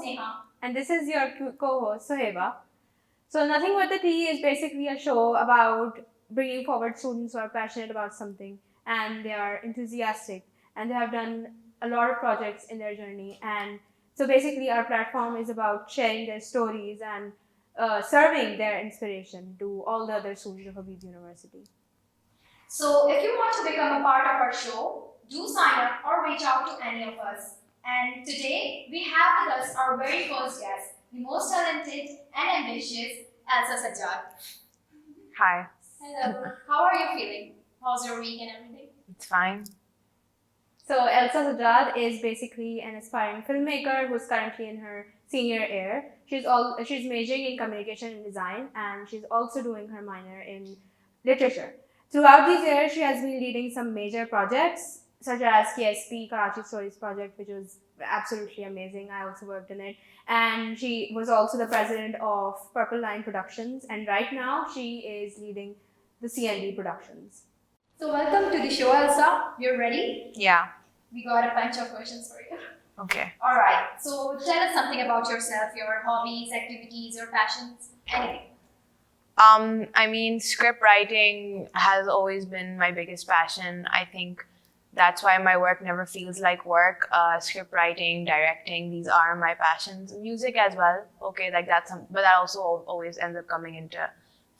Neha. And this is your co-host, Soheba. So, Nothing But the Tea is basically a show about bringing forward students who are passionate about something and they are enthusiastic and they have done a lot of projects in their journey. And so, basically, our platform is about sharing their stories and serving their inspiration to all the other students of Habib University. So, if you want to become a part of our show, do sign up or reach out to any of us. And today, we have with us our very first guest, the most talented and ambitious Elsa Sajjad. Hi, Hello. How are you feeling? How's your week and everything? it's fine. So Elsa Sajjad is basically an aspiring filmmaker who's currently in her senior year. She's majoring in communication and design, and she's also doing her minor in literature. Throughout these years, she has been leading some major projects such as KSP Karachi Stories project, which was absolutely amazing. I also worked in it, and she was also the president of Purple Line Productions, and right now she is leading the CND Productions. So, welcome to the show, Elsa. You're ready? Yeah, We got a bunch of questions for you. okay. Alright, so tell us something about yourself, your hobbies, activities, your passions, anything. I mean, script writing has always been my biggest passion. I think that's why my work never feels like work. Script writing, directing, these are my passions. Music as well. Okay, like that's but that also always ends up coming into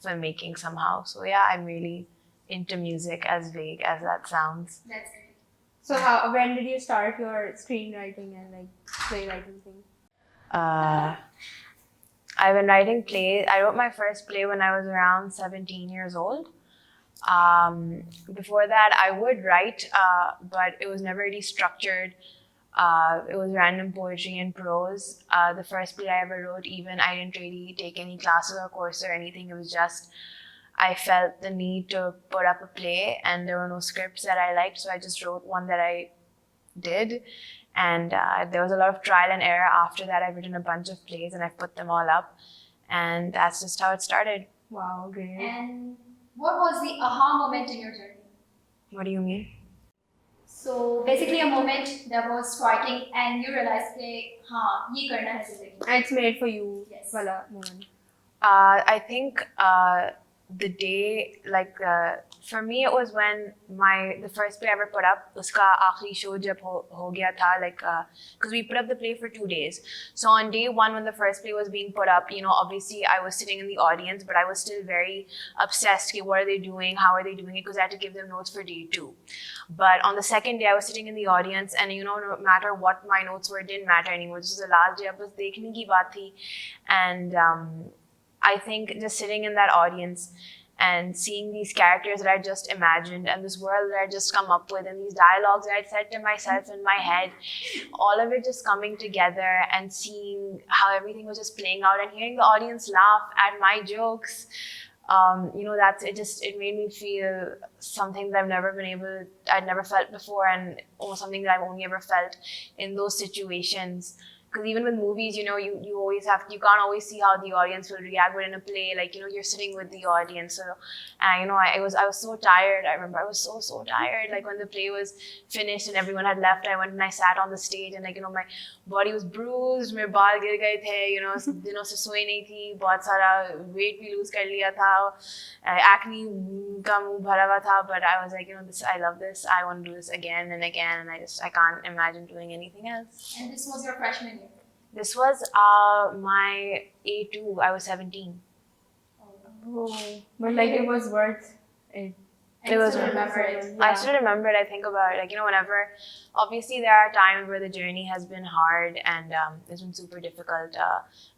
filmmaking somehow. So yeah, I'm really into music, as vague as that sounds. That's great. So when did you start your screenwriting and like playwriting thing? I've been writing plays. I wrote my first play when I was around 17 years old. Before that, I would write, but it was never really structured. It was random poetry and prose. The first play I ever wrote, even I didn't really take any classes or courses or anything. It was just I felt the need to put up a play, and there were no scripts that I liked, so I just wrote one that I did. And there was a lot of trial and error after that. I've written a bunch of plays and I've put them all up, and that's just how it started. Wow, great. And what was the aha moment in your journey? What do you mean? So basically a moment that was striking and you realized कि हाँ ये करना है जिंदगी में. And it's made for you, Yes. wala moment. I think the day, like for me, it was when the first play I ever put up, uska aakhri show jab ho gaya tha, like because we put up the play for 2 days. So on day one, when the first play was being put up, obviously I was sitting in the audience, but I was still very obsessed. Okay, what are they doing? How are they doing it? Because I had to give them notes for day two. But on the second day, I was sitting in the audience, and no matter what my notes were, it didn't matter anymore. This was the last day. Ab bas dekhne ki baat thi, and I think just sitting in that audience and seeing these characters that I just imagined and this world that I just come up with and these dialogues that I said to myself in my head, all of it just coming together and seeing how everything was just playing out and hearing the audience laugh at my jokes, that's it made me feel something that I'd never felt before, and something that I've only ever felt in those situations. Because even with movies, you can't always see how the audience will react. But in a play, you're sitting with the audience. So, I was so tired. I remember I was so tired. Like when the play was finished and everyone had left, I went and I sat on the stage, and my body was bruised. मेरे बाल गिर गए थे. दिनों से सोई नहीं थी. बहुत सारा weight भी lose कर लिया था. Acne का मुंह भरा हुआ था. But I was like, I love this. I want to do this again and again. And I can't imagine doing anything else. And this was your freshman year? This was my A2. I was 17. Oh, but like it was worth it. And It was still worth remember it. I still remember it. I think about it. Whenever, obviously there are times where the journey has been hard and it's been super difficult.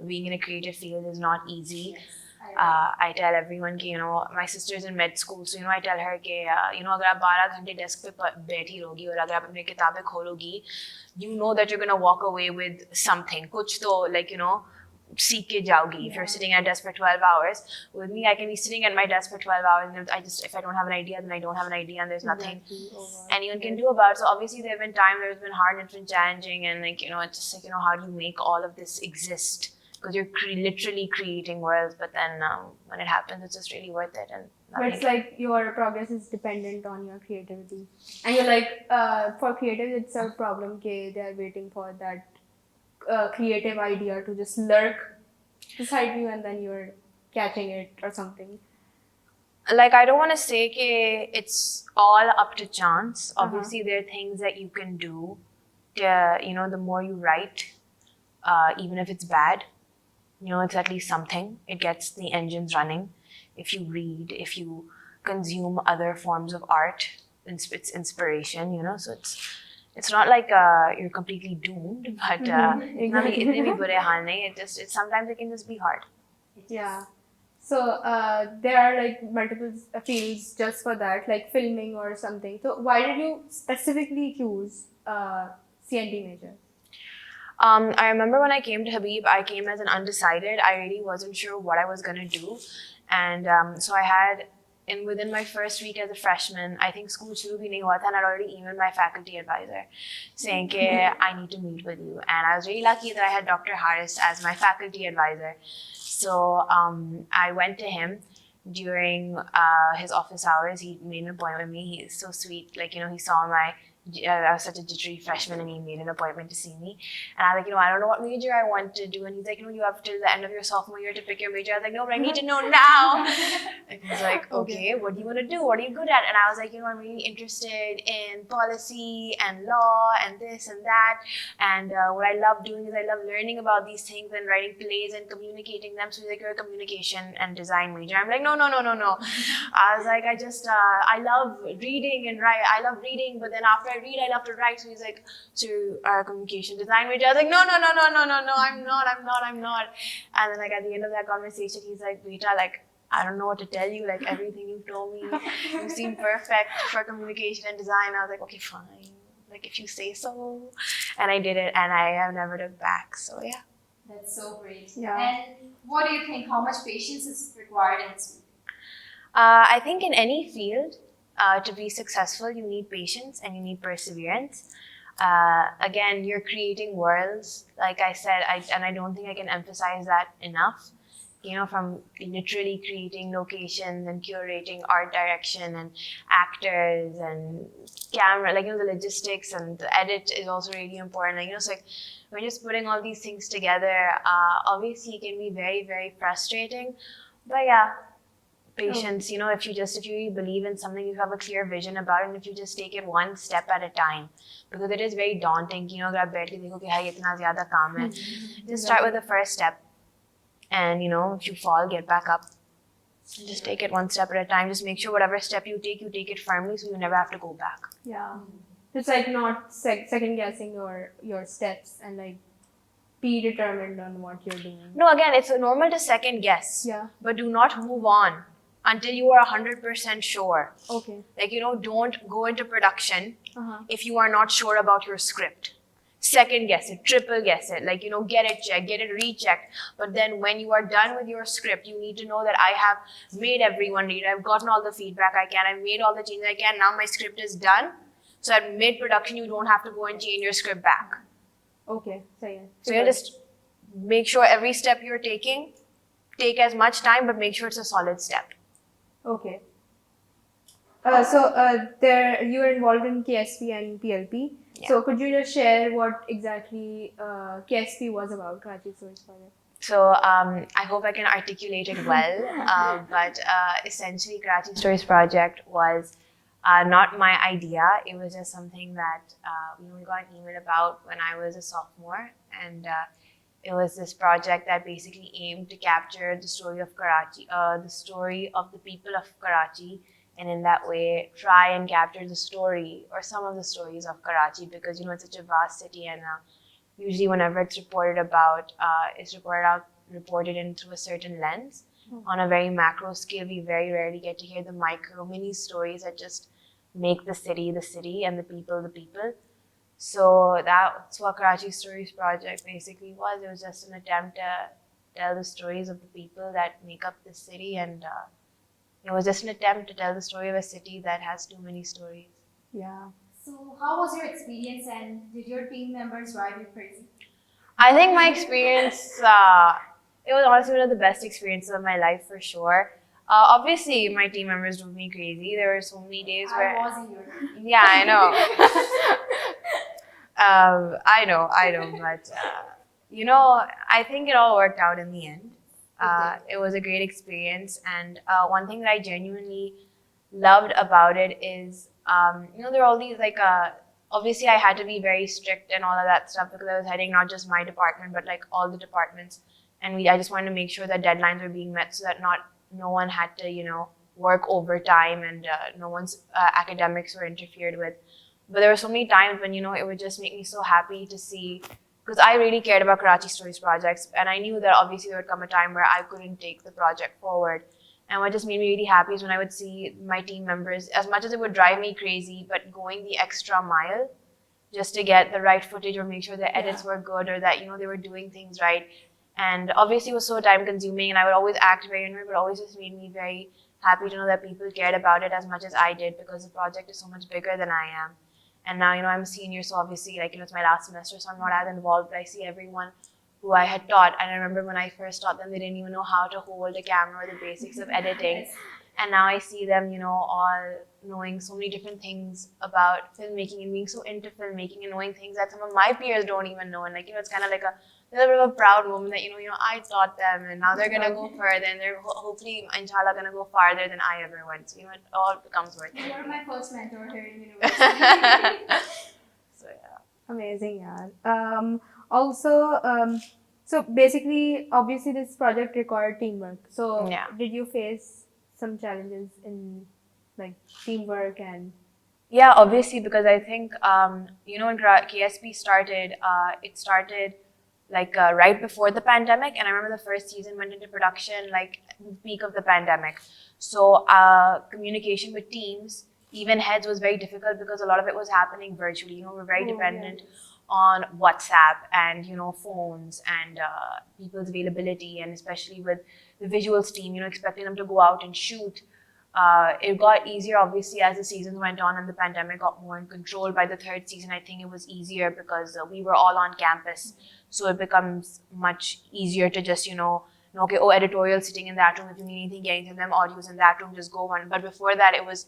Being in a creative field is not easy. Yes, I I tell everyone that my sister's in med school, so I tell her that अगर आप 12 घंटे desk पे बैठी रहोगी और अगर आप अपनी किताबें खोलोगी, you know that you're gonna walk away with something. कुछ तो सीख के जाओगी. If you're sitting at a desk for 12 hours, with me I can be sitting at my desk for 12 hours, and if I don't have an idea, then I don't have an idea, and there's nothing anyone can do about it. So obviously there have been times where it's been hard and it's been challenging, and it's just how do you make all of this exist? Because you're literally creating worlds, but then when it happens, it's just really worth it. And But it's like your progress is dependent on your creativity, and you're like for creatives, it's a problem. They are waiting for that creative idea to just lurk beside you and then you're catching it or something? Like, I don't want to say that it's all up to chance. Obviously, there are things that you can do to, the more you write, even if it's bad, it's at least something. It gets the engines running. If you read, if you consume other forms of art, it's inspiration, so it's not like you're completely doomed, but sometimes it can just be hard. Yeah. So there are like multiple fields just for that, like filming or something. So why did you specifically choose CNT major? I remember when I came to Habib, I came as an undecided. I really wasn't sure what I was going to do. And so I had, within my first week as a freshman, I think school shuru bhi nahi hua tha, and I'd already emailed my faculty advisor saying that I need to meet with you. And I was really lucky that I had Dr. Harris as my faculty advisor. So I went to him during his office hours. He made an appointment with me. He's so sweet. Like, he saw I was such a jittery freshman, and he made an appointment to see me. And I was like, I don't know what major I want to do. And he's like, you have till the end of your sophomore year to pick your major. I was like, no, but I need to know now. And he's like, okay, what do you want to do? What are you good at? And I was like, I'm really interested in policy and law and this and that. And what I love doing is I love learning about these things and writing plays and communicating them. So he's like, you're a communication and design major. I'm like, no. I was like, I love reading and write. I love reading, but then after I read, I love to write. So he's like, so you are a communication design major? I was like, no, I'm not. And then like at the end of that conversation, he's like, Beta, like, I don't know what to tell you. Like, everything you've told me, you seem perfect for communication and design. I was like, okay, fine. Like, if you say so. And I did it, and I have never looked back. So yeah. That's so great. Yeah. And what do you think? How much patience is required in this field? I think in any field, to be successful, you need patience and you need perseverance. Again, you're creating worlds, like I said, and I don't think I can emphasize that enough. From literally creating locations and curating art direction and actors and camera, like, the logistics and the edit is also really important. Like, so like, we're just putting all these things together. Obviously, it can be very, very frustrating, but yeah. Patience, if you really believe in something, you have a clear vision about it, and if you just take it one step at a time, because it is very daunting, just start with the first step, and if you fall, get back up, and just take it one step at a time. Just make sure whatever step you take it firmly, so you never have to go back. Yeah, it's like not second guessing your steps, and like be determined on what you're doing. No, again, it's normal to second guess. Yeah. But do not move on until you are 100% sure. Okay. Like, don't go into production if you are not sure about your script. Second guess it, triple guess it, like, get it checked, get it rechecked. But then when you are done with your script, you need to know that I have made everyone read. I've gotten all the feedback I can. I've made all the changes I can. Now my script is done. So at mid-production, you don't have to go and change your script back. Okay. So yeah. So you just make sure every step you're taking, take as much time, but make sure it's a solid step. Okay. So there you are involved in KSP and PLP. Yeah. So could you just share what exactly KSP was about, Karachi Stories Project? So I hope I can articulate it well, but essentially Karachi Stories Project was not my idea. It was just something that we got an email about when I was a sophomore, and it was this project that basically aimed to capture the story of Karachi, the story of the people of Karachi, and in that way try and capture the story or some of the stories of Karachi, because it's such a vast city, and usually whenever it's reported about, it's reported in through a certain lens. On a very macro scale, we very rarely get to hear the micro mini stories that just make the city, and the people, the people. So that's what Karachi Stories Project basically was. It was just an attempt to tell the stories of the people that make up the city, and it was just an attempt to tell the story of a city that has too many stories. Yeah. So how was your experience, and did your team members drive you crazy? I think my experience, it was honestly one of the best experiences of my life for sure. Obviously, my team members drove me crazy. There were so many days where... I was in your... Yeah, I know. I know, but You know, I think it all worked out in the end. It was a great experience, and one thing that I genuinely loved about it is, you know, there are all these like, obviously I had to be very strict and all of that stuff because I was heading not just my department but like all the departments, and I just wanted to make sure that deadlines were being met so that no one had to, you know, work overtime and no one's academics were interfered with. But there were so many times when, you know, it would just make me so happy to see, because I really cared about Karachi Stories projects, and I knew that obviously there would come a time where I couldn't take the project forward. And what just made me really happy is when I would see my team members, as much as it would drive me crazy, but going the extra mile just to get the right footage or make sure the edits were good or that, you know, they were doing things right. And obviously it was so time consuming, and I would always act very annoyed, but always just made me very happy to know that people cared about it as much as I did, because the project is so much bigger than I am. And now, you know, I'm a senior, so obviously, like, you know, it's my last semester, so I'm not as involved, but I see everyone who I had taught. And I remember when I first taught them, they didn't even know how to hold a camera or the basics of editing. And now I see them, you know, all knowing so many different things about filmmaking and being so into filmmaking and knowing things that some of my peers don't even know. And like, you know, it's kind of like a little bit of a proud moment that, you know, I taught them and now they're going to go further and they're hopefully, inshallah, going to go farther than I ever went. So, you know, it all becomes worth it. You were my first mentor here in university. So, yeah. Amazing, yaar. So basically, obviously, this project required teamwork. So Yeah. did you face some challenges in like teamwork and? Yeah, obviously, because I think, you know, when KSP started, it started like right before the pandemic. And I remember the first season went into production like the peak of the pandemic. So communication with teams, even heads, was very difficult because a lot of it was happening virtually. You know, we're very dependent on WhatsApp and, you know, phones and people's availability, and especially with the visuals team, you know, expecting them to go out and shoot. It got easier, obviously, as the seasons went on and the pandemic got more in control. By the third season, I think it was easier because we were all on campus. So it becomes much easier to just, you know, okay, oh, editorial sitting in that room. If you need anything, get anything, them audios in that room, just go on. But before that, it was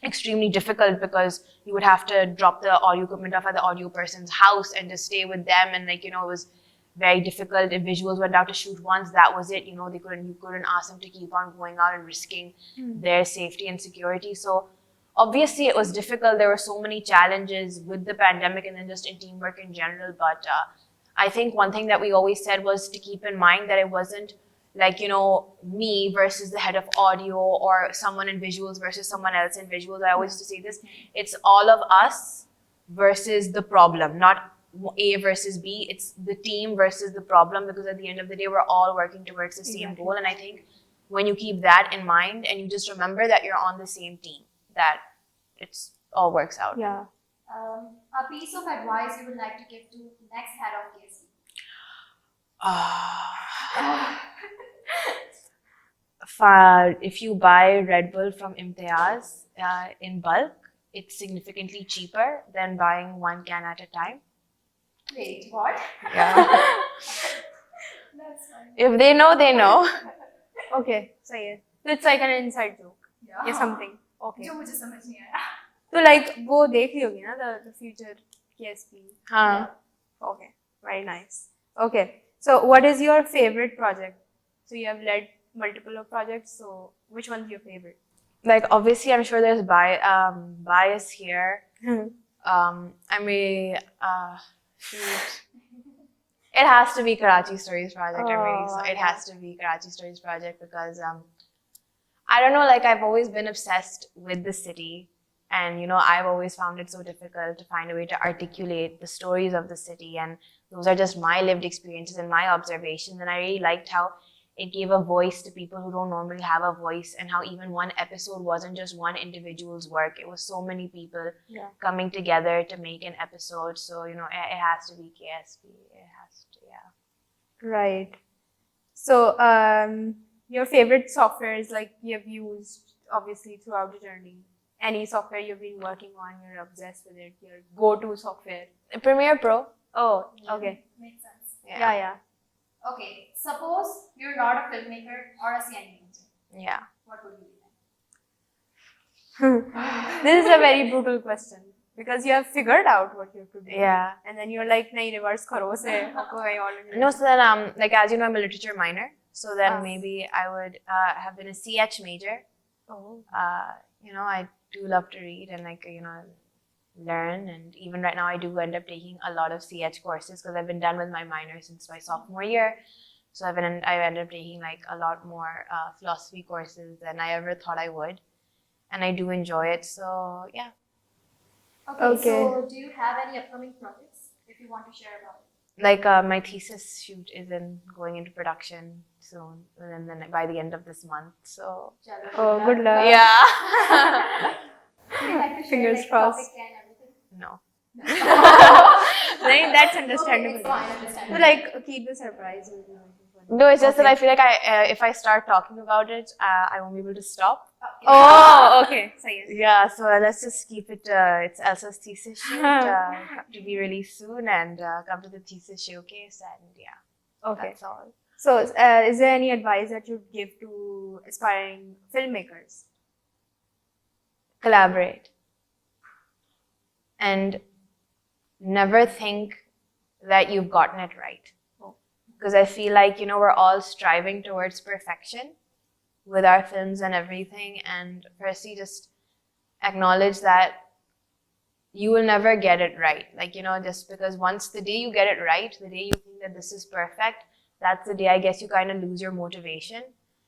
extremely difficult because you would have to drop the audio equipment off at the audio person's house and just stay with them. And like, you know, it was very difficult. If visuals went out to shoot once, that was it. You know, you couldn't ask them to keep on going out and risking their safety and security. So obviously it was difficult. There were so many challenges with the pandemic and then just in teamwork in general. But I think one thing that we always said was to keep in mind that it wasn't like, you know, me versus the head of audio or someone in visuals versus someone else in visuals. I always used to say this, it's all of us versus the problem, not A versus B. It's the team versus the problem, because at the end of the day, we're all working towards the same goal. And I think when you keep that in mind and you just remember that you're on the same team, that it's all works out. Yeah. A piece of advice you would like to give to next head of KSP? If you buy Red Bull from Imtiaz in bulk, it's significantly cheaper than buying one can at a time. Wait, what? Yeah. That's fine. If they know, they know. Okay, so yeah, it's like an inside joke Yeah. or something. Okay. जो मुझे समझ नहीं आया. So like वो देख ली होगी ना the future KSP. Huh. Okay, very nice. Okay, so what is your favorite project? So you have led multiple of projects. So which one's your favorite? Like, obviously, I'm sure there's bias here. I mean, shoot. It has to be Karachi Stories Project. It has to be Karachi Stories Project because I don't know, like, I've always been obsessed with the city, and, you know, I've always found it so difficult to find a way to articulate the stories of the city, and those are just my lived experiences and my observations. And I really liked how it gave a voice to people who don't normally have a voice, and how even one episode wasn't just one individual's work. It was so many people coming together to make an episode. So, you know, it has to be KSP. It has to, yeah. Right. So your favorite software is like you have used obviously throughout the journey. Any software you've been working on, you're obsessed with it. Your go-to software. Premiere Pro. Oh, okay. Makes sense. Yeah. Okay, suppose you're not a filmmaker or a CNE major. Yeah. What would you be then? This is a very brutal question. because you have figured out what you have to do. Yeah. And then you're like, nahi, reverse karo se, aapko kahin aur lagna hai." No, so then, like, as you know, I'm a literature minor. So then Ah. maybe I would have been a CH major. Oh. You know, I do love to read and, like, you know, learn. And even right now, I do end up taking a lot of CH courses because I've been done with my minor since my sophomore year. So I ended up taking, like, a lot more philosophy courses than I ever thought I would. And I do enjoy it. So, yeah. Okay. So do you have any upcoming projects if you want to share about it? Like, my thesis shoot is going into production soon, and then by the end of this month. So, Chalo, Oh, good luck. yeah. Would you like to share Fingers like, crossed. topic and everything? No. Nahin, that's Okay, understandable. it's fine, So understandable. like, keep the surprise. No, it's just that Okay. I feel like if I start talking about it, I won't be able to stop. Oh, okay. Sahi hai. Yeah, so let's just keep it. It's Elsa's thesis shoot to be released soon, and come to the thesis showcase, and yeah, Okay. that's all. So, is there any advice that you'd give to aspiring filmmakers? Collaborate, and never think that you've gotten it right. Because I feel like, you know, we're all striving towards perfection with our films and everything. And firstly, just acknowledge that you will never get it right. Like, you know, just because once the day you get it right, the day you think that this is perfect, that's the day I guess you kind of lose your motivation.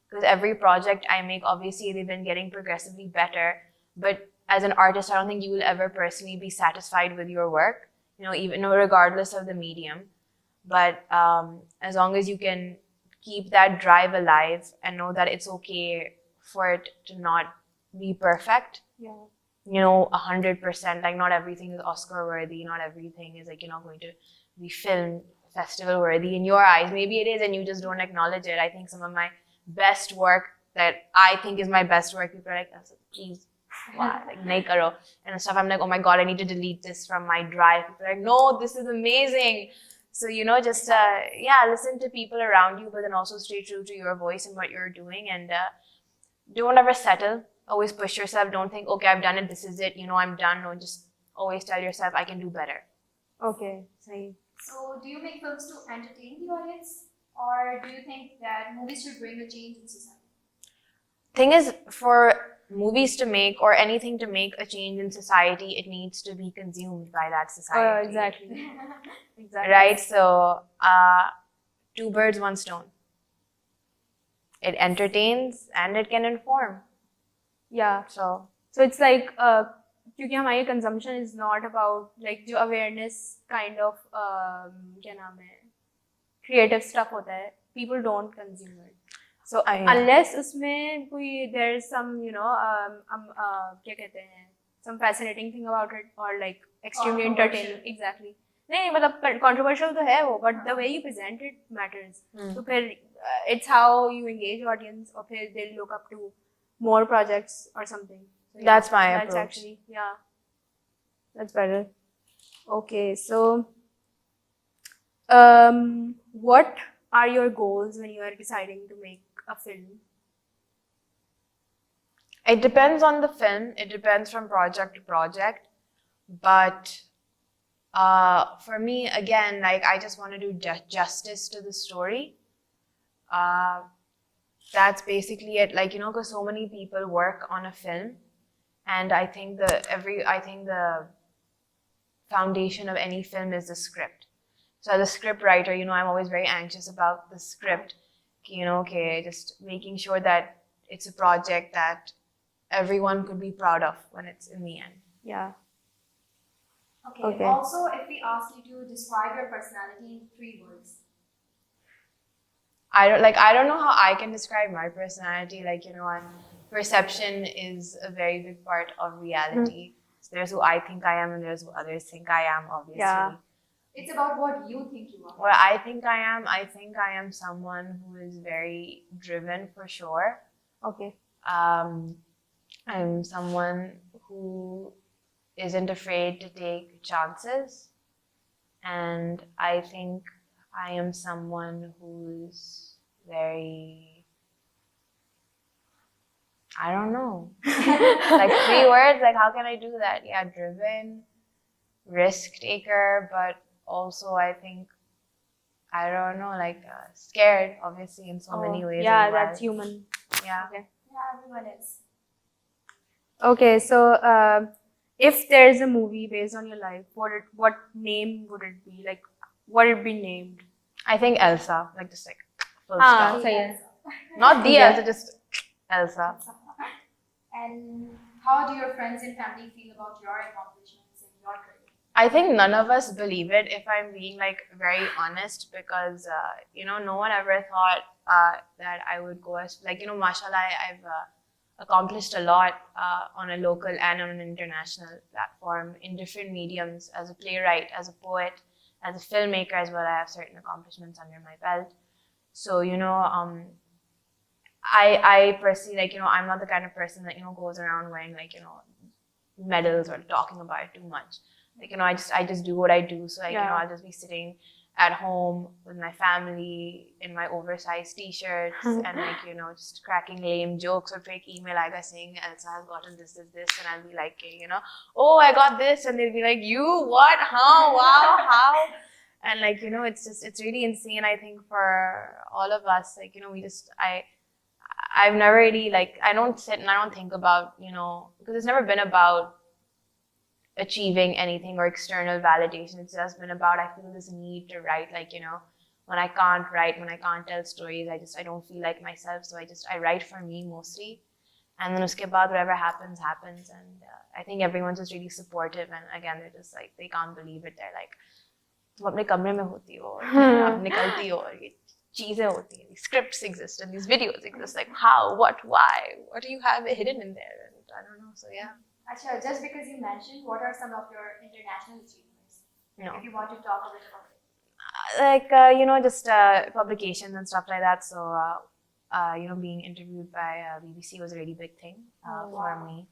Because every project I make, obviously, they've been getting progressively better. But as an artist, I don't think you will ever personally be satisfied with your work, you know, even regardless of the medium. But as long as you can keep that drive alive and know that it's okay for it to not be perfect, Yeah. you know, 100%, like not everything is Oscar worthy, not everything is like, you know, going to be film festival worthy in your eyes. Maybe it is and you just don't acknowledge it. I think some of my best work that I think is my best work, people are like, please, why? Like, nahi karo. And stuff, I'm like, oh my God, I need to delete this from my drive. People are like, no, this is amazing. So, you know, just, listen to people around you, but then also stay true to your voice and what you're doing. And don't ever settle. Always push yourself. Don't think, okay, I've done it. This is it. You know, I'm done. No, just always tell yourself, I can do better. Okay. Sahi. So do you make films to entertain the audience, or do you think that movies should bring a change in society? Thing is, for movies to make or anything to make a change in society, it needs to be consumed by that society. Exactly. Exactly. Right? So, two birds, one stone. It entertains and it can inform. Yeah. So, it's like, क्योंकि हमारी consumption is not about like जो awareness kind of क्या नाम है creative stuff होता है, people don't consume it. So unless उसमें कोई there is some, you know, क्या कहते हैं, some fascinating thing about it or like extremely entertaining. Exactly. नहीं मतलब controversial तो है वो, but the way you present it matters. तो फिर it's how you engage audience, or फिर they'll look up to more projects or something. So, yeah, that's my that's approach. Actually, yeah, that's better. Okay, so what are your goals when you are deciding to make a film? It depends on the film. It depends from project to project. But for me, again, like I just want to do justice to the story. That's basically it. Like, you know, because so many people work on a film, and I think the foundation of any film is the script. So as a script writer, you know, I'm always very anxious about the script. You know, okay, just making sure that it's a project that everyone could be proud of when it's in the end. Yeah. Okay. Also, if we ask you to describe your personality in 3 words. I don't know how I can describe my personality. Like, you know, perception is a very big part of reality. So there's who I think I am and there's who others think I am, obviously. Yeah. It's about what you think you are. What I think I am someone who is very driven for sure. Okay. I'm someone who isn't afraid to take chances. And I think I am someone who's very, I don't know. Like 3 words, like how can I do that? Yeah, driven, risk taker, but also I think, I don't know, like scared, obviously, in so many ways. Yeah, as well. that's human. Yeah. Okay. Yeah, everyone is. Okay, so if there's a movie based on your life, what name would it be? Like, what would it be named? I think Elsa, like just like full Ah, stop. so yeah. Not the Yeah. Elsa, just Elsa. And how do your friends and family feel about your accomplishments in your career? I think none of us believe it, if I'm being like very honest, because no one ever thought that I would go as like mashallah, I've accomplished a lot on a local and on an international platform in different mediums, as a playwright, as a poet, as a filmmaker as well. I have certain accomplishments under my belt. So I personally, like, I'm not the kind of person that goes around wearing like medals or talking about it too much. Like, I just do what I do. So like, Yeah. I'll just be sitting at home with my family in my oversized t-shirts and like, just cracking lame jokes, or fake email aega saying Elsa has gotten this, and I'll be like, oh, I got this, and they'll be like, you, what, how, wow, how? And like, it's really insane, I think, for all of us. Like, I've never really, like, I don't sit and I don't think about, because it's never been about achieving anything or external validation. It's just been about, I feel this need to write, like, when I can't write, when I can't tell stories, I don't feel like myself. So I write for me mostly. And then uske baad, whatever happens. And I think everyone's just really supportive. And again, they're just like, they can't believe it. They're like, तुम अपने कमरे में होती हो, आप निकलती हो, और ये चीजें होती हैं, these scripts exist and these videos exist. Like, how, what, why, what do you have hidden in there? And I don't know. So yeah. Achha, just because you mentioned, what are some of your international achievements? No. If you want to talk a bit about it. Like, just publications and stuff like that. So, being interviewed by BBC was a really big thing for me.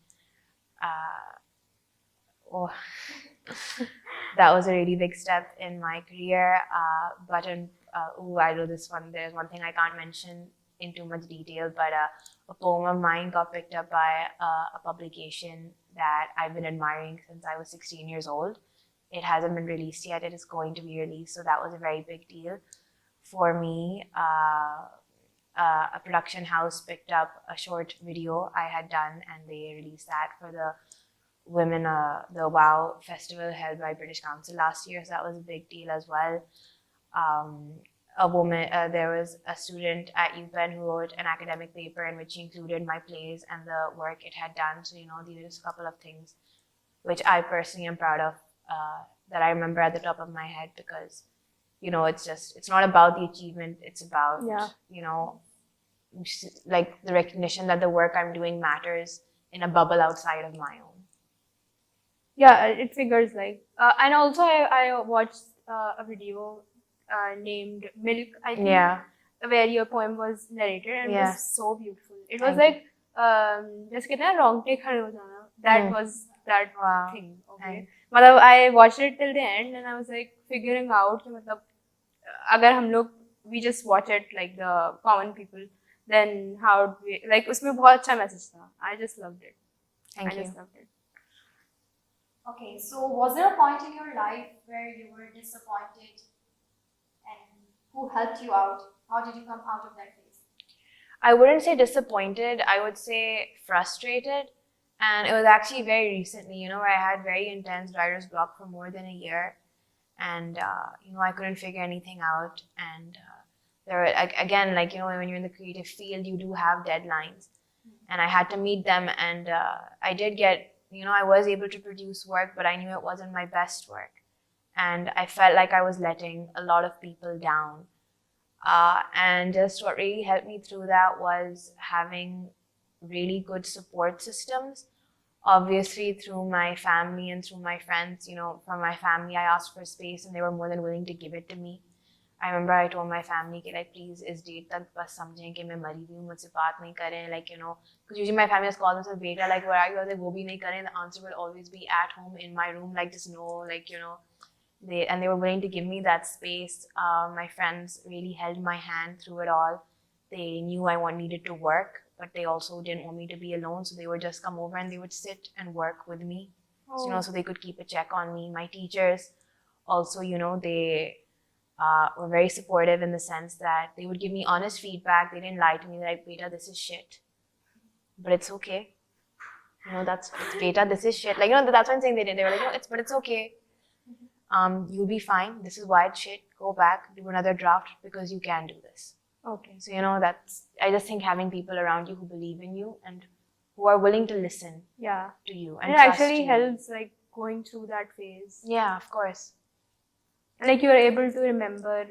That was a really big step in my career. But I know this one. There's one thing I can't mention in too much detail, but a poem of mine got picked up by a publication that I've been admiring since I was 16 years old. It hasn't been released yet. It is going to be released, so that was a very big deal for me. A production house picked up a short video I had done, and they released that for the Women, the WOW festival held by British Council last year, so that was a big deal as well. There was a student at UPenn who wrote an academic paper in which she included my plays and the work it had done. So, these are just a couple of things which I personally am proud of, that I remember at the top of my head, because, it's not about the achievement, it's about, like the recognition that the work I'm doing matters in a bubble outside of my own. Yeah, it figures like. And also, I watched a video named Milk, I think, where your poem was narrated, and it was so beautiful. It was like, just कितना रोंगटे खड़े हो जाना. That was that thing. Okay. मतलब I watched it till the end, and I was like figuring out कि मतलब अगर हम लोग we just watch it like the common people, then how would we, like उसमें बहुत अच्छा message था. I just loved it. Thank you. Just loved it. Okay, so was there a point in your life where you were disappointed, and who helped you out? How did you come out of that phase? I wouldn't say disappointed, I would say frustrated. And it was actually very recently, where I had very intense writer's block for more than a year. And, I couldn't figure anything out. And there were, again, like, when you're in the creative field, you do have deadlines. And I had to meet them. And I did get, I was able to produce work, but I knew it wasn't my best work. And I felt like I was letting a lot of people down. And just what really helped me through that was having really good support systems. Obviously, through my family and through my friends, from my family, I asked for space and they were more than willing to give it to me. I remember I told my family, like, please, is date tak bas samjhein ki main mari hu, mujhse baat nahi kare, like, because usually my family just calls themselves beta, like, where are you? I was like, wo bhi nahi kare. The answer will always be at home in my room, like, just know, like, they were willing to give me that space. My friends really held my hand through it all. They knew I needed to work, but they also didn't want me to be alone, so they would just come over and they would sit and work with me. Oh. So they could keep a check on me. My teachers also, they were very supportive in the sense that they would give me honest feedback. They didn't lie to me like, beta, this is shit, but it's okay. That's beta, this is shit. Like, that's what I'm saying. They were like, it's okay. You'll be fine. This is why it's shit. Go back, do another draft because you can do this. Okay. So, I just think having people around you who believe in you and who are willing to listen Yeah. to you And and it trust actually you. helps like going through that phase. Yeah, of course. Like you are able to remember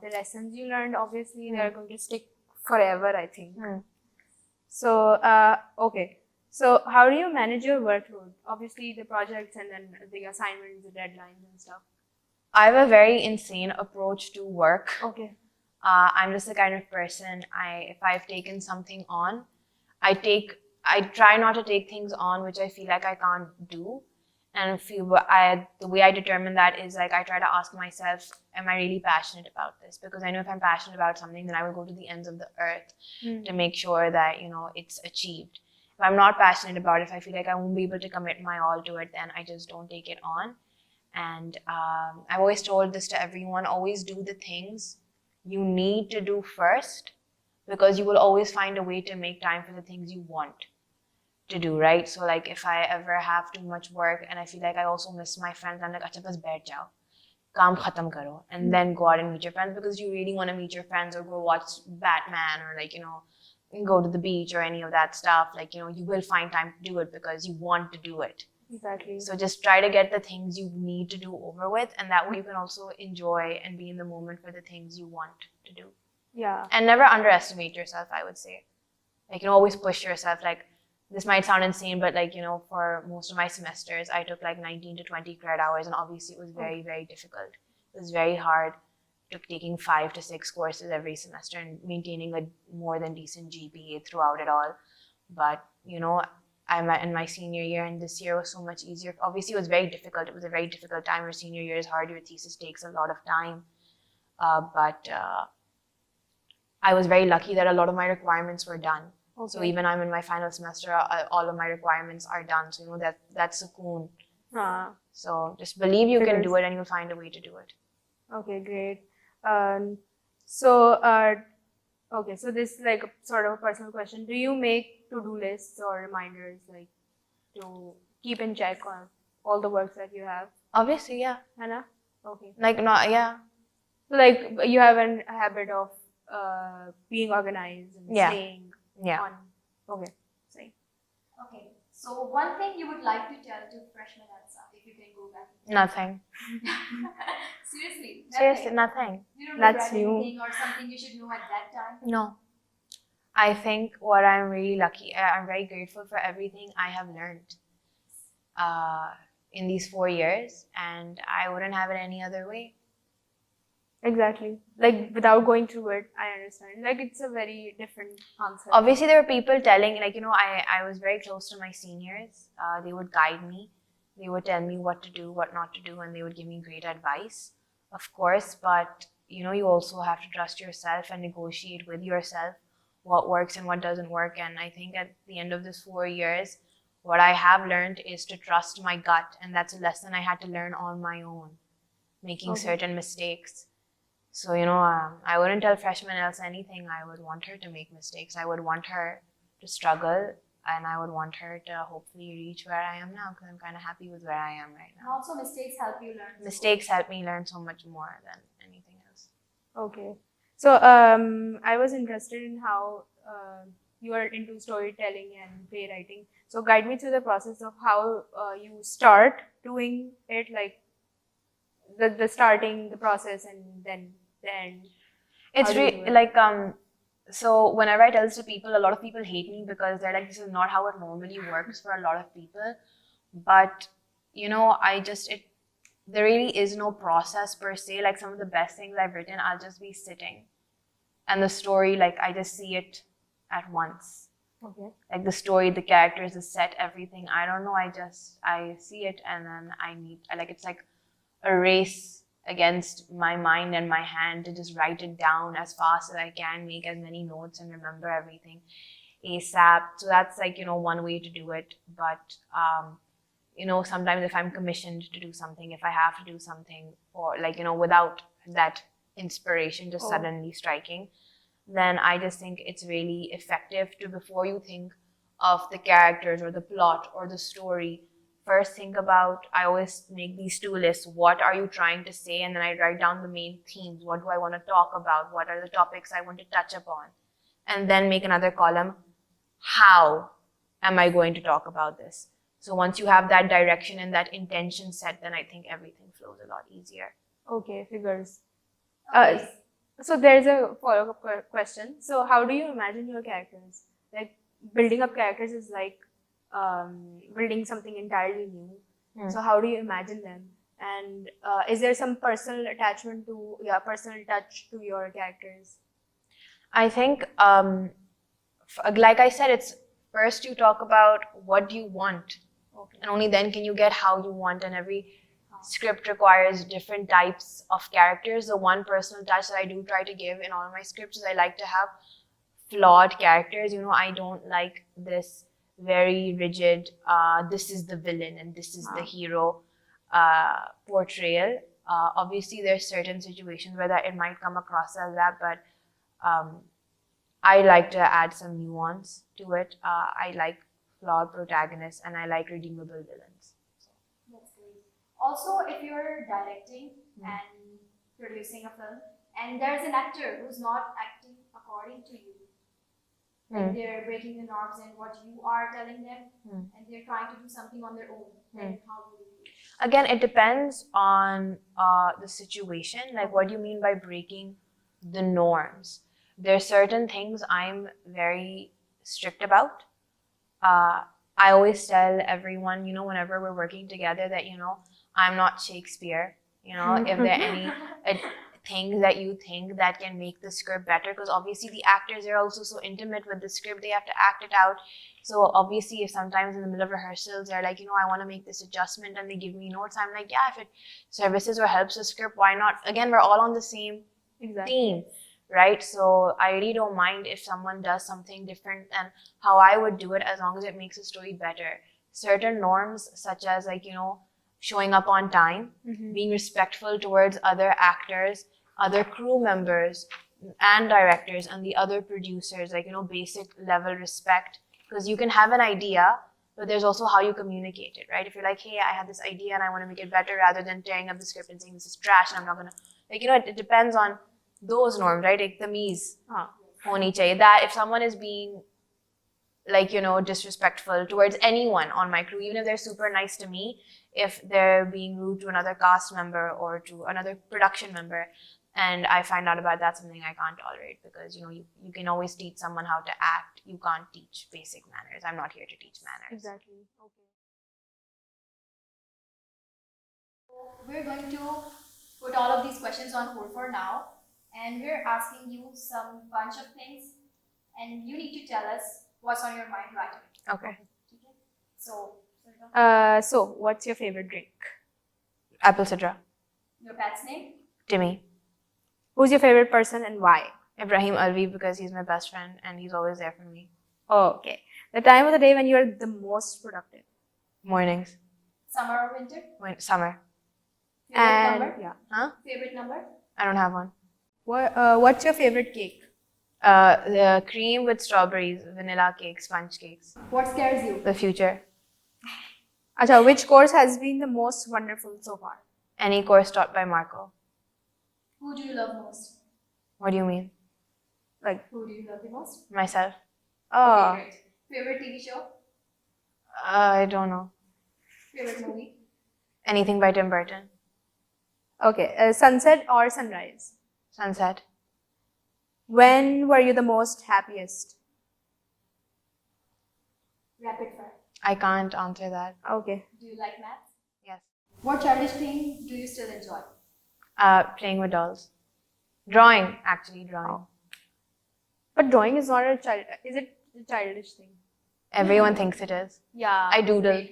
the lessons you learned. Obviously, they are going to stick forever, I think. So, okay. So, how do you manage your workload? Obviously, the projects and then the assignments, the deadlines and stuff. I have a very insane approach to work. Okay. I'm just the kind of person, if I've taken something on, I try not to take things on which I feel like I can't do. And the way I determine that is like I try to ask myself, am I really passionate about this? Because I know if I'm passionate about something, then I will go to the ends of the earth to make sure that, it's achieved. If I'm not passionate about it, if I feel like I won't be able to commit my all to it, then I just don't take it on. And I've always told this to everyone, always do the things you need to do first, because you will always find a way to make time for the things you want to do, right? So like if I ever have too much work and I feel like I also miss my friends, I'm like, acha bas baith jao, kaam khatam karo, and then go out and meet your friends, because you really want to meet your friends or go watch Batman or like, go to the beach or any of that stuff. Like, you will find time to do it because you want to do it. Exactly. So just try to get the things you need to do over with, and that way you can also enjoy and be in the moment for the things you want to do. Yeah. And never underestimate yourself, I would say. Like, always push yourself. Like, this might sound insane, but like, for most of my semesters, I took like 19 to 20 credit hours, and obviously it was very, very difficult. It was very hard. Taking 5 to 6 courses every semester and maintaining a more than decent GPA throughout it all. But, I'm in my senior year, and this year was so much easier. Obviously, it was very difficult. It was a very difficult time. Your senior year is hard. Your thesis takes a lot of time. But I was very lucky that a lot of my requirements were done. Okay. So even I'm in my final semester, all of my requirements are done. So, that's sukoon. So just believe you can do it, and you'll find a way to do it. Okay, great. So this is like a sort of a personal question. Do you make to-do lists or reminders like to keep in check on all the works that you have? Obviously, yeah. Hannah? Okay. Like, not, yeah. So like you have a habit of being organized and staying on. Okay. Same. Okay. So one thing you would like to tell to freshman Elsa, if you can go back. Nothing. Seriously? Seriously, nothing. You don't That's regret new. anything or something you should know at that time? No. I think what I'm really lucky, I'm very grateful for everything I have learned in these 4 years, and I wouldn't have it any other way. Exactly. Like without going through it, I understand. Like it's a very different answer. Obviously, there were people telling, like, I was very close to my seniors. They would guide me. They would tell me what to do, what not to do, and they would give me great advice, of course. But, you also have to trust yourself and negotiate with yourself what works and what doesn't work. And I think at the end of this 4 years, what I have learned is to trust my gut. And that's a lesson I had to learn on my own, making certain mistakes. So, I wouldn't tell freshman Elsa anything. I would want her to make mistakes. I would want her to struggle, and I would want her to hopefully reach where I am now, because I'm kind of happy with where I am right And now. also mistakes help you learn. Mistakes help me learn so much more than anything else. Okay. So I was interested in how you are into storytelling and playwriting. So guide me through the process of how you start doing it, like the starting, the process, and then the end. It's like, so whenever I tell this to people, a lot of people hate me because they're like, this is not how it normally works for a lot of people. But, there really is no process per se. Like some of the best things I've written, I'll just be sitting. And the story, like I just see it at once. Okay. Like the story, the characters, the set, everything. I don't know, I see it, and then it's like a race against my mind and my hand to just write it down as fast as I can, make as many notes and remember everything ASAP. So that's like, one way to do it. But, sometimes if I'm commissioned to do something, if I have to do something, or without that inspiration just suddenly striking, then I just think it's really effective to, before you think of the characters or the plot or the story, first think about, I always make these two lists. What are you trying to say? And then I write down the main themes. What do I want to talk about? What are the topics I want to touch upon? And then make another column. How am I going to talk about this? So once you have that direction and that intention set, then I think everything flows a lot easier. Okay, figures. Okay. So there's a follow-up question. So how do you imagine your characters? Like building up characters is like building something entirely new. So how do you imagine them? And is there some personal attachment to, personal touch to your characters? I think, like I said, it's first you talk about what do you want. Okay. And only then can you get how you want, and every script requires different types of characters. The one personal touch that I do try to give in all of my scripts is I like to have flawed characters. I don't like this very rigid, this is the villain and this is the hero portrayal. Obviously, there's certain situations where it might come across as that, but I like to add some nuance to it. I like flawed protagonists and I like redeemable villains. That's great. Also, if you're directing and producing a film, and there's an actor who's not acting according to you, like they're breaking the norms and what you are telling them, and they're trying to do something on their own, then how do you do it? Again, it depends on the situation. Like, what do you mean by breaking the norms? There are certain things I'm very strict about. I always tell everyone, whenever we're working together that, I'm not Shakespeare. If there are any things that you think that can make the script better, because obviously the actors are also so intimate with the script, they have to act it out. So obviously if sometimes in the middle of rehearsals they're like, I want to make this adjustment, and they give me notes, I'm like, yeah, if it services or helps the script, why not? Again, we're all on the same theme, right? So I really don't mind if someone does something different than how I would do it, as long as it makes the story better. Certain norms, such as showing up on time, being respectful towards other actors, other crew members and directors and the other producers, basic level respect, because you can have an idea, but there's also how you communicate it, right? If you're like, hey, I have this idea and I want to make it better, rather than tearing up the script and saying this is trash and I'm not gonna, it depends on those norms, right? Tamiz honi chahiye. That if someone is being disrespectful towards anyone on my crew, even if they're super nice to me, if they're being rude to another cast member or to another production member, and I find out about that, something I can't tolerate, because you can always teach someone how to act. You can't teach basic manners. I'm not here to teach manners. Exactly. Okay. We're going to put all of these questions on hold for now, and we're asking you some bunch of things, and you need to tell us what's on your mind right away. Okay. So, So what's your favorite drink? Apple Sidra. your pet's name? Timmy. Who's your favorite person and why? Ibrahim Alvi, because he's my best friend and he's always there for me. Oh, okay. The time of the day when you're the most productive. Mornings. Summer or winter? Summer. Favorite number? Yeah. Huh? Favorite number? I don't have one. What's your favorite cake? The cream with strawberries, vanilla cake, sponge cakes. What scares you? The future. Acha, which course has been the most wonderful so far? Any course taught by Marco. Who do you love most? What do you mean? Like, Who do you love the most? Myself. oh, Okay, great. Favorite TV show? I don't know. Favorite movie? Anything by Tim Burton. okay. Sunset or sunrise? Sunset. When were you the most happiest? Rapid fire. I can't answer that. Okay. Do you like maths? Yes. What childish thing do you still enjoy? Playing with dolls. Drawing, actually, drawing. But drawing is not a child. Is it a childish thing? Everyone thinks it is. Yeah. I doodle.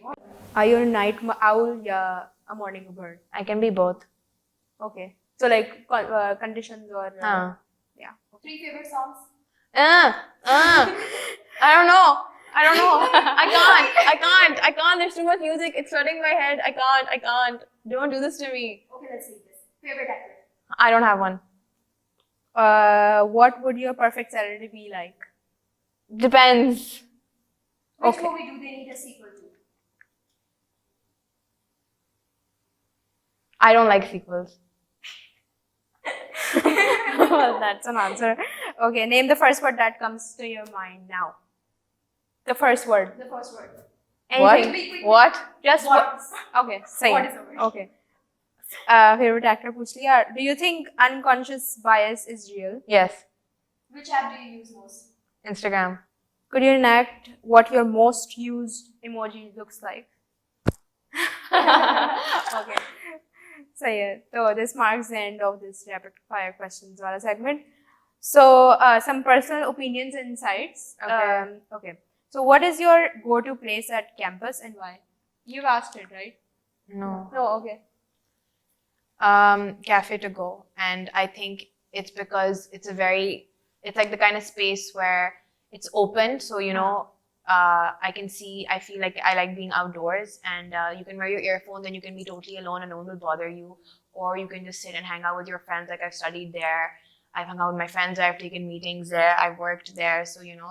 Are you a night owl? Yeah, a morning bird. I can be both. Okay. So like conditions or yeah. 3 favorite songs? I don't know. I don't know. I can't. There's too much music. It's flooding my head. I can't. Don't do this to me. Okay, let's leave this. Favorite actor? I don't have one. What would your perfect Saturday be like? Depends. Which Okay. movie do they need a sequel to? I don't like sequels. Well, that's an answer. Okay, name the first word that comes to your mind now. The first word. The first word. Anything. Quick. What? Just What? Okay, say What it. is the word? Okay. Favorite actor पूछ लिया. Do you think unconscious bias is real? Yes. Which app do you use most? Instagram. Could you enact what your most used emoji looks like? Okay. So yeah, so this marks the end of this rapid fire questions wala segment. So some personal opinions and insights. Okay. Okay. So what is your go-to place at campus and why? You've asked it, right? No. No, okay. Cafe to go, and I think it's because it's like the kind of space where it's open, so you know, I feel like I like being outdoors, and you can wear your earphones and you can be totally alone and no one will bother you, or you can just sit and hang out with your friends. Like I've studied there, I've hung out with my friends there, I've taken meetings there, I've worked there, so you know,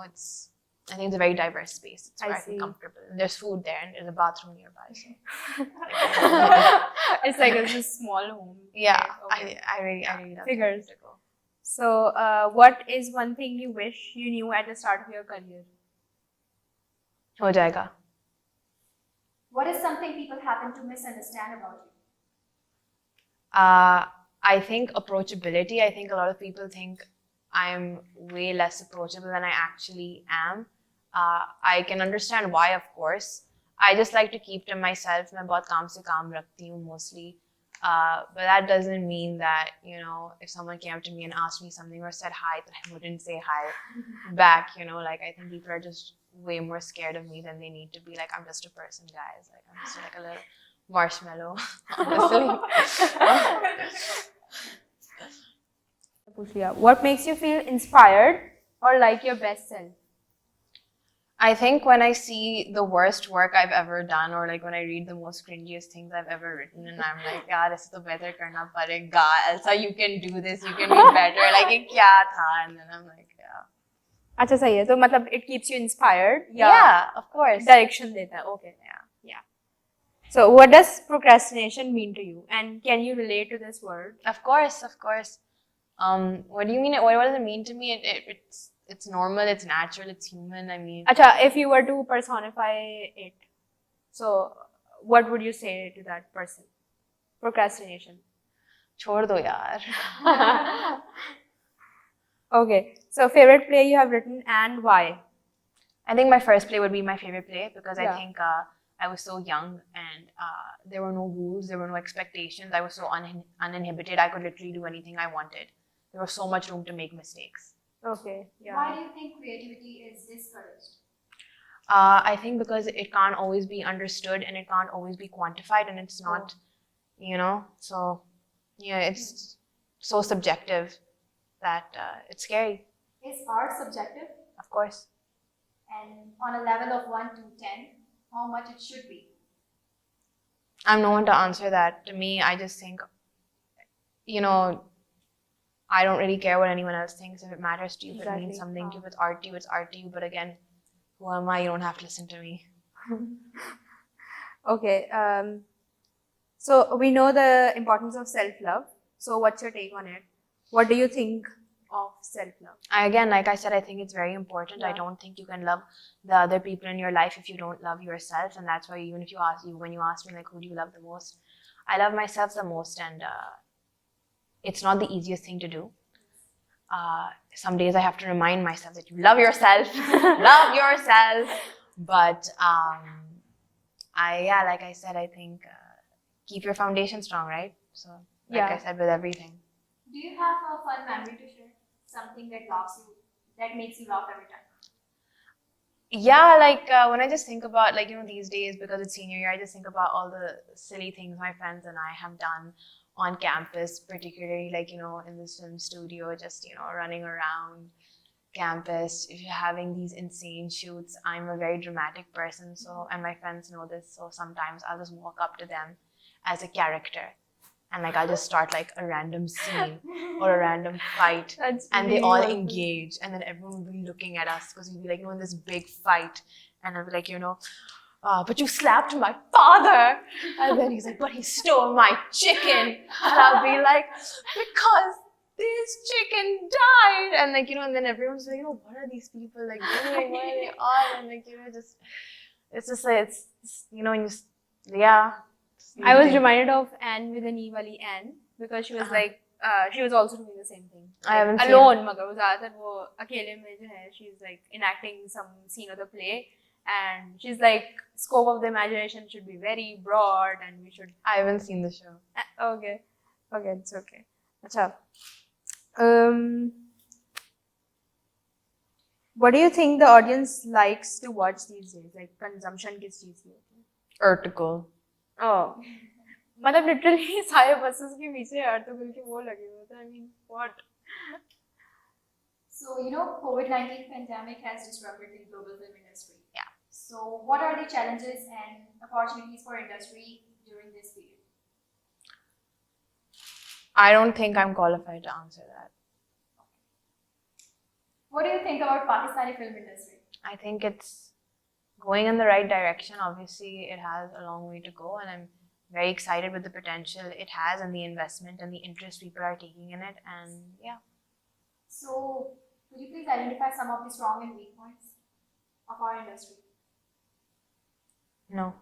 I think it's a very diverse space. It's where I feel comfortable. And there's food there and there's a bathroom nearby. So. It's like it's a small home. Yeah, Okay. I really love Figures. to go. So what is one thing you wish you knew at the start of your career? Ho jayega. What is something people happen to misunderstand about you? I think approachability. I think a lot of people think I'm way less approachable than I actually am. I can understand why, of course. I just like to keep to myself. मैं बहुत काम से काम रखती हूँ mostly. But that doesn't mean that, you know, if someone came up to me and asked me something or said hi, that I wouldn't say hi back, you know, like I think people are just way more scared of me than they need to be. Like, I'm just a person, guys. Like, I'm just like a little marshmallow, honestly. What makes you feel inspired or like your best self? I think when I see the worst work I've ever done, or like when I read the most cringiest things I've ever written, and I'm like, yeah, this is the better karna padega. Elsa, you can do this. You can be better. Like, ye kya tha? And then I'm like, yeah. अच्छा सही है तो मतलब it keeps you inspired. Yeah, of course. Direction देता है. Okay. Yeah. So what does procrastination mean to you? And can you relate to this word? Of course. What do you mean? What does it mean to me? It's normal. It's natural. It's human. I mean. Acha, if you were to personify it, so what would you say to that person? Procrastination. Chhod do yaar. Okay. So favorite play you have written and why? I think my first play would be my favorite play because Yeah. I think I was so young and there were no rules, there were no expectations. I was so uninhibited. I could literally do anything I wanted. There was so much room to make mistakes. Okay. Yeah. Why do you think creativity is discouraged? I think because it can't always be understood and it can't always be quantified, and it's not, you know, so yeah, it's so subjective that it's scary, Is art subjective? of course. And on a level of 1 to 10, how much it should be? I'm no one to answer that. To me, I just think, you know, I don't really care what anyone else thinks. If it matters to you, if it means something to you, if it's art to you, it's art to you. But again, who am I? You don't have to listen to me. Okay. So we know the importance of self-love. So what's your take on it? What do you think of self-love? Again, like I said, I think it's very important. Yeah. I don't think you can love the other people in your life if you don't love yourself. And that's why even if when you ask me like, who do you love the most? I love myself the most, and it's not the easiest thing to do. Some days I have to remind myself that you love yourself, love yourself. But like I said, I think keep your foundation strong, right? So, like I said, with everything. Do you have a fun memory to share? Something that makes you laugh every time? Yeah, like when I just think about, like, you know, these days, because it's senior year, I just think about all the silly things my friends and I have done on campus, particularly, like, you know, in this film studio, just, you know, running around, campus, if you're having these insane shoots, I'm a very dramatic person, so, and my friends know this, so sometimes I'll just walk up to them as a character and like I'll just start like a random scene or a random fight, That's and they really all helpful. engage, and then everyone will be looking at us because we'll be like, in this big fight, and I'll be like, but you slapped my father, and then he's like, but he stole my chicken, and I'll be like, because this chicken died, and like, and then everyone's like, what are these people like doing? What are they on? And like, just, it's just like, yeah. I was reminded of Anne with an E wali Anne because she was like, she was also doing the same thing. I haven't seen alone, magar wo zyadatar wo akele mein jo hai, she's like enacting some scene of the play, and she's like, scope of the imagination should be very broad, and we should. I haven't seen the show. Okay, it's okay. Acha. What do you think the audience likes to watch these days? Like consumption kis cheez ki hoti hai? Article. Oh, मतलब literally सारे buses के पीछे article के वो लगे होते हैं. I mean, what? So, COVID-19 pandemic has disrupted the global film industry. Yeah. So, what are the challenges and opportunities for industry during this period? I don't think I'm qualified to answer that. What do you think about Pakistani film industry? I think it's going in the right direction. Obviously, it has a long way to go, and I'm very excited with the potential it has and the investment and the interest people are taking in it. And yeah. So, could you please identify some of the strong and weak points of our industry? No.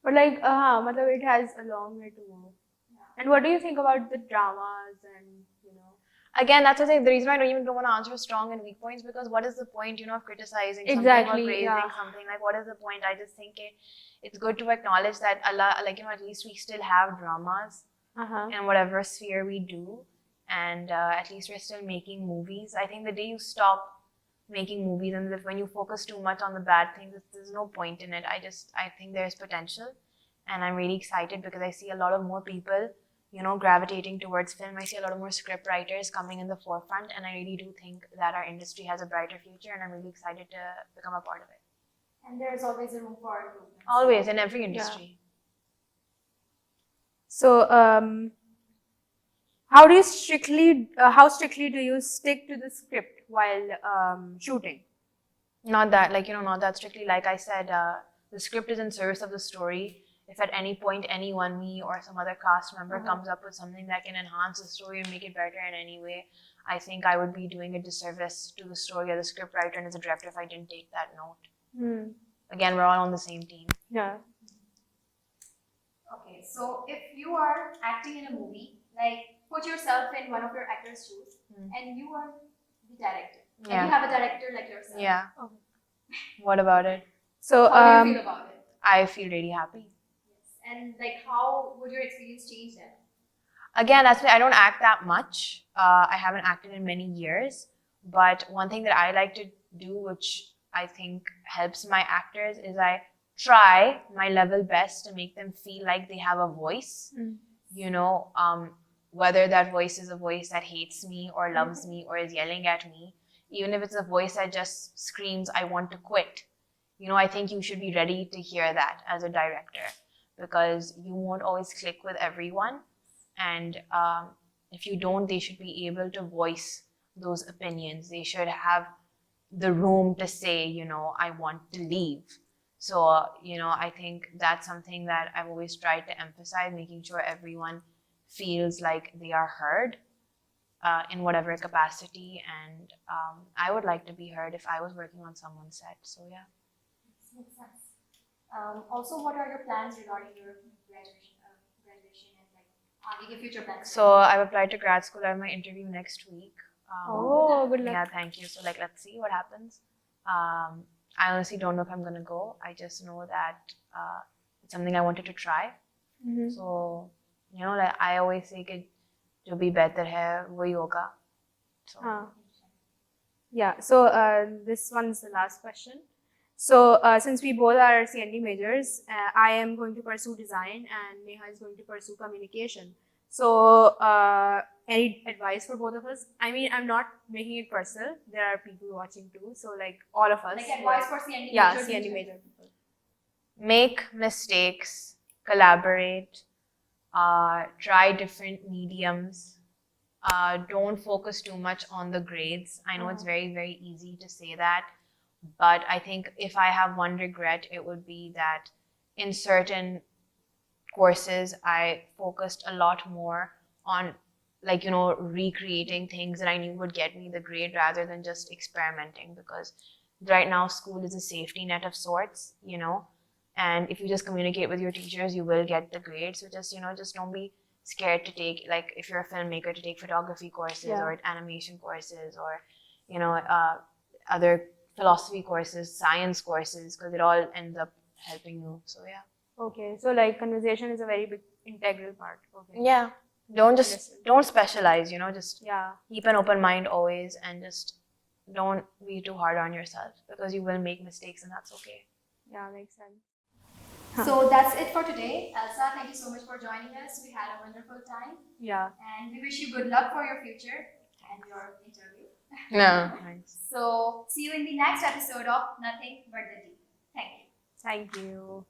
But like, मतलब it has a long way to go. Yeah. And what do you think about the dramas and Again, that's the reason why I don't want to answer strong and weak points, because what is the point, of criticizing something or praising something? Like, what is the point? I just think it's good to acknowledge that Allah, at least we still have dramas in whatever sphere we do, and at least we're still making movies. I think the day you stop making movies and when you focus too much on the bad things, there's no point in it. I think there's potential, and I'm really excited because I see a lot of more people gravitating towards film. I see a lot of more script writers coming in the forefront, and I really do think that our industry has a brighter future, and I'm really excited to become a part of it. And there's always a room for improvement. Always, in every industry. Yeah. So, how strictly do you stick to the script while shooting? Not that strictly. Like I said, the script is in service of the story. If at any point anyone, me or some other cast member comes up with something that can enhance the story or make it better in any way, I think I would be doing a disservice to the story or the script writer and as a director if I didn't take that note. Again, we're all on the same team. Yeah. Okay, so if you are acting in a movie, like put yourself in one of your actors' shoes, and you are the director. Yeah. And you have a director like yourself. Yeah. Okay. What about it? So, How do you feel about it? I feel really happy. And like, how would your experience change then? Again, that's why I don't act that much. I haven't acted in many years. But one thing that I like to do, which I think helps my actors, is I try my level best to make them feel like they have a voice. Whether that voice is a voice that hates me or loves me or is yelling at me, even if it's a voice that just screams, I want to quit. I think you should be ready to hear that as a director, because you won't always click with everyone, and if you don't, they should be able to voice those opinions. They should have the room to say, I want to leave. So, I think that's something that I've always tried to emphasize, making sure everyone feels like they are heard in whatever capacity, and I would like to be heard if I was working on someone's set. So, yeah. Makes sense. Also, what are your plans regarding your graduation and like your future plans? So I've applied to grad school. I have my interview next week. Good luck. Yeah, thank you. So let's see what happens. I honestly don't know if I'm gonna go. I just know that it's something I wanted to try. So I always say कि जो भी बेहतर है वही होगा. So. Yeah. So this one's the last question. So, since we both are CND majors, I am going to pursue design and Neha is going to pursue communication. So, any advice for both of us? I mean, I'm not making it personal. There are people watching too. So, like all of us. Like advice for CND Yeah, majors in CND general. major people. Make mistakes, collaborate, try different mediums. Don't focus too much on the grades. I know it's very, very easy to say that, but I think if I have one regret, it would be that in certain courses, I focused a lot more on, like, you know, recreating things that I knew would get me the grade rather than just experimenting, because right now school is a safety net of sorts, you know, and if you just communicate with your teachers, you will get the grade. So just, you know, just don't be scared to take, like, if you're a filmmaker, to take photography courses or animation courses or, you know, other philosophy courses, science courses, because it all ends up helping you. So yeah. Okay, so like conversation is a very big integral part. Okay. Yeah. Don't specialize, you know, just Yeah. keep an open mind always, and just don't be too hard on yourself, because you will make mistakes and that's okay. Yeah, makes sense. So that's it for today. Elsa, thank you so much for joining us. We had a wonderful time. Yeah. And we wish you good luck for your future and your interview. No. Thanks. So see you in the next episode of Nothing But the Tea. Thank you. Thank you.